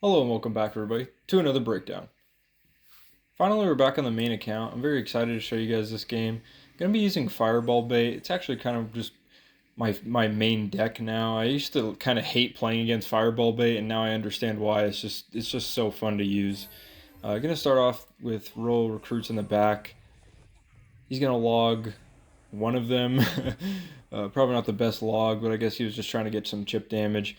Hello and welcome back everybody to another breakdown. Finally we're back on the main account. I'm very excited to show you guys this game. I'm going to be using Fireball Bait. It's actually kind of just my main deck now. I used to kind of hate playing against Fireball Bait, and now I understand why. It's just so fun to use. Going to start off with Royal Recruits in the back. He's going to log one of them. Probably not the best log, but I guess he was just trying to get some chip damage.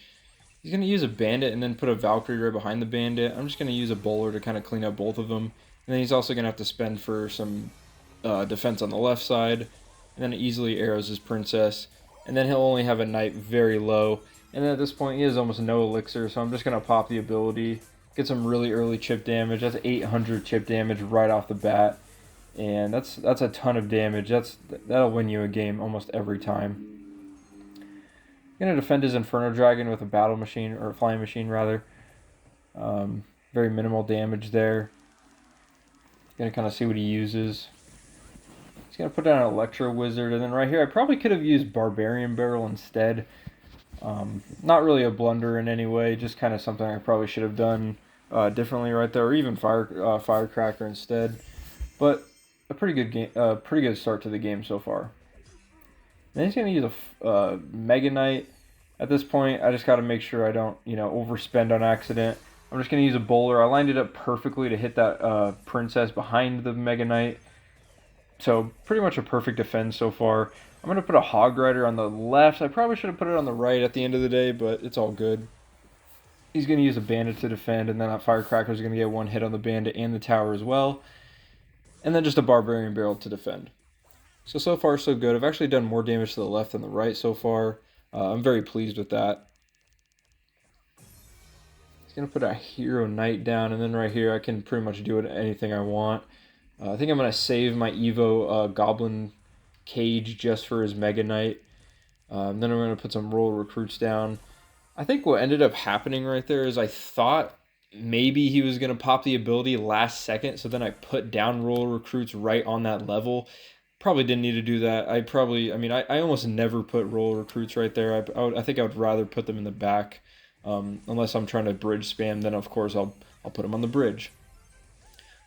He's going to use a bandit and then put a Valkyrie right behind the bandit. I'm just going to use a bowler to kind of clean up both of them. And then he's also going to have to spend for some defense on the left side. And then easily arrows his princess. And then he'll only have a knight very low. And then at this point he has almost no elixir, so I'm just going to pop the ability. Get some really early chip damage. That's 800 chip damage right off the bat. And that's a ton of damage. That'll win you a game almost every time. Gonna defend his Inferno Dragon with a battle machine, or a flying machine rather. Very minimal damage there. Gonna kind of see what he uses. He's gonna put down an Electro Wizard, and then right here I probably could have used Barbarian Barrel instead. Not really a blunder in any way, just kind of something I probably should have done differently right there, or even Firecracker instead. But a pretty good game, pretty good start to the game so far. Then he's going to use a Mega Knight. At this point, I just got to make sure I don't, overspend on accident. I'm just going to use a bowler. I lined it up perfectly to hit that princess behind the Mega Knight. So pretty much a perfect defense so far. I'm going to put a Hog Rider on the left. I probably should have put it on the right at the end of the day, but it's all good. He's going to use a bandit to defend, and then that Firecracker is going to get one hit on the bandit and the tower as well. And then just a Barbarian Barrel to defend. So far so good. I've actually done more damage to the left than the right so far. I'm very pleased with that. He's going to put a Hero Knight down, and then right here I can pretty much do anything I want. I think I'm going to save my Evo Goblin cage just for his Mega Knight. Then I'm going to put some Royal Recruits down. I think what ended up happening right there is I thought maybe he was going to pop the ability last second, so then I put down Royal Recruits right on that level. Probably didn't need to do that. I almost never put Royal Recruits right there. I think I would rather put them in the back, unless I'm trying to bridge spam. Then of course I'll put them on the bridge.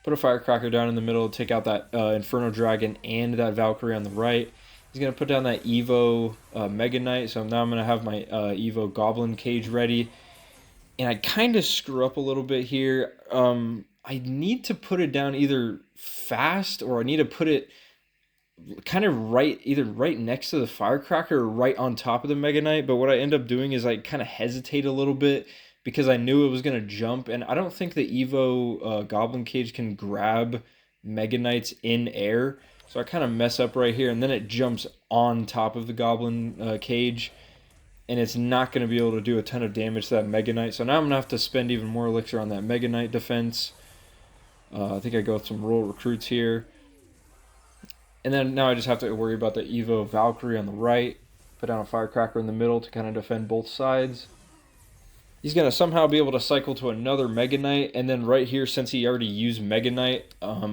Put a Firecracker down in the middle to take out that Inferno Dragon and that Valkyrie on the right. He's gonna put down that Evo Mega Knight. So now I'm gonna have my Evo Goblin cage ready, and I kind of screw up a little bit here. I need to put it down either fast, or I need to put it kind of either right next to the Firecracker or right on top of the Mega Knight. But what I end up doing is I kind of hesitate a little bit because I knew it was going to jump, and I don't think the Evo Goblin Cage can grab Mega Knights in air. So I kind of mess up right here, and then it jumps on top of the Goblin Cage, and it's not going to be able to do a ton of damage to that Mega Knight. So now I'm going to have to spend even more elixir on that Mega Knight defense. I think I go with some Royal Recruits here. And then now I just have to worry about the Evo Valkyrie on the right. Put down a Firecracker in the middle to kind of defend both sides. He's going to somehow be able to cycle to another Mega Knight. And then right here, since he already used Mega Knight, I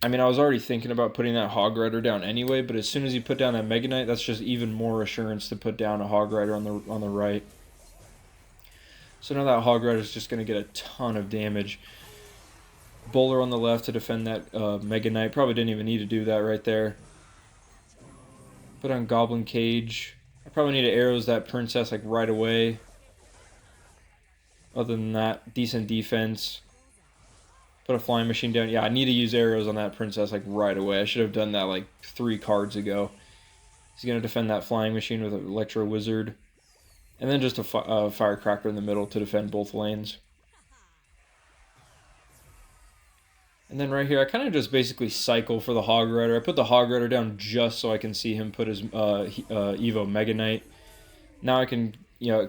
was already thinking about putting that Hog Rider down anyway. But as soon as he put down that Mega Knight, that's just even more assurance to put down a Hog Rider on the right. So now that Hog Rider is just going to get a ton of damage. Bowler on the left to defend that Mega Knight. Probably didn't even need to do that right there. Put on Goblin Cage. I probably need to arrows that princess like right away. Other than that, decent defense. Put a flying machine down. Yeah, I need to use arrows on that princess like right away. I should have done that like 3 cards ago. He's going to defend that flying machine with an Electro Wizard. And then just a Firecracker in the middle to defend both lanes. And then right here, I kind of just basically cycle for the Hog Rider. I put the Hog Rider down just so I can see him put his Evo Mega Knight. Now I can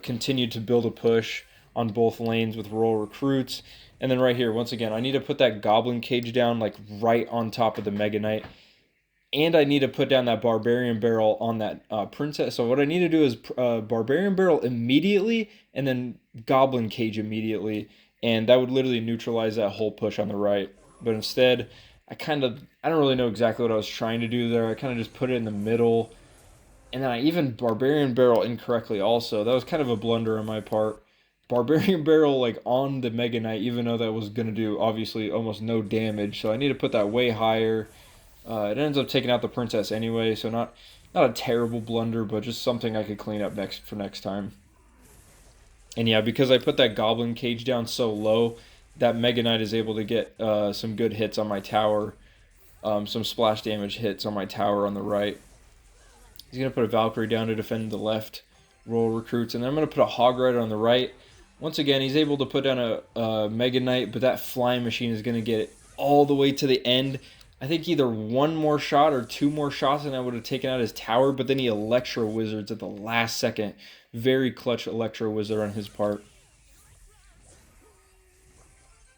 continue to build a push on both lanes with Royal Recruits. And then right here, once again, I need to put that Goblin Cage down like right on top of the Mega Knight. And I need to put down that Barbarian Barrel on that Princess. So what I need to do is Barbarian Barrel immediately and then Goblin Cage immediately. And that would literally neutralize that whole push on the right. But instead, I don't really know exactly what I was trying to do there. I kind of just put it in the middle. And then I even Barbarian Barrel incorrectly also. That was kind of a blunder on my part. Barbarian Barrel like on the Mega Knight, even though that was gonna do obviously almost no damage. So I need to put that way higher. It ends up taking out the princess anyway, so not a terrible blunder, but just something I could clean up next time. And yeah, because I put that Goblin cage down so low, that Mega Knight is able to get some good hits on my tower, some splash damage hits on my tower on the right. He's going to put a Valkyrie down to defend the left Royal recruits, and then I'm going to put a Hog Rider on the right. Once again, he's able to put down a Mega Knight, but that flying machine is going to get it all the way to the end. I think either one more shot or two more shots, and I would have taken out his tower, but then he Electro Wizards at the last second. Very clutch Electro Wizard on his part.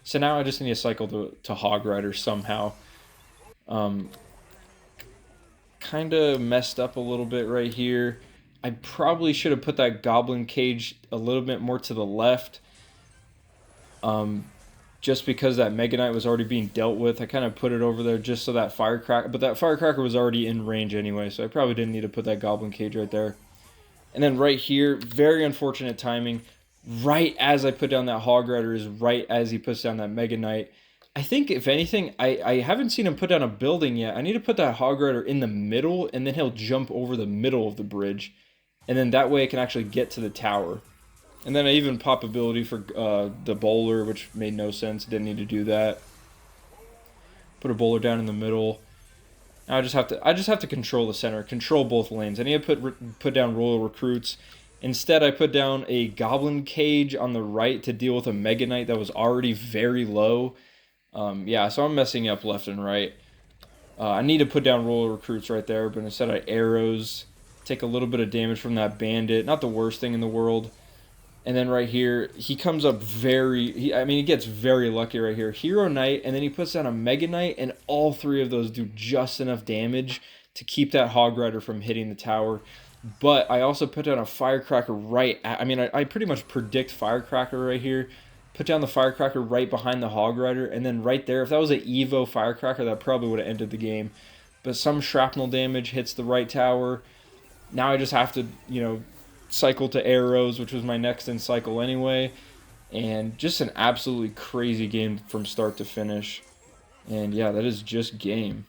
So now I just need to cycle to Hog Rider somehow. Kind of messed up a little bit right here. I probably should have put that Goblin cage a little bit more to the left. Just because that Mega Knight was already being dealt with. I kind of put it over there just so that Firecracker... But that Firecracker was already in range anyway, so I probably didn't need to put that Goblin cage right there. And then right here, very unfortunate timing. Right as I put down that Hog Rider is right as he puts down that Mega Knight. I think, if anything, I haven't seen him put down a building yet. I need to put that Hog Rider in the middle, and then he'll jump over the middle of the bridge. And then that way I can actually get to the tower. And then I even pop ability for the bowler, which made no sense. Didn't need to do that. Put a bowler down in the middle. Now I just have to control the center, control both lanes. I need to put down Royal recruits. Instead, I put down a Goblin cage on the right to deal with a Mega Knight that was already very low. Yeah, so I'm messing up left and right. I need to put down Royal recruits right there, but instead I arrows. Take a little bit of damage from that bandit. Not the worst thing in the world. And then right here, he comes up he gets very lucky right here. Hero Knight, and then he puts down a Mega Knight, and all three of those do just enough damage to keep that Hog Rider from hitting the tower. But I also put down a Firecracker I pretty much predict Firecracker right here. Put down the Firecracker right behind the Hog Rider, and then right there, if that was an Evo Firecracker, that probably would have ended the game. But some shrapnel damage hits the right tower. Now I just have to, cycle to arrows, which was my next in cycle anyway. And just an absolutely crazy game from start to finish. And yeah, that is just game.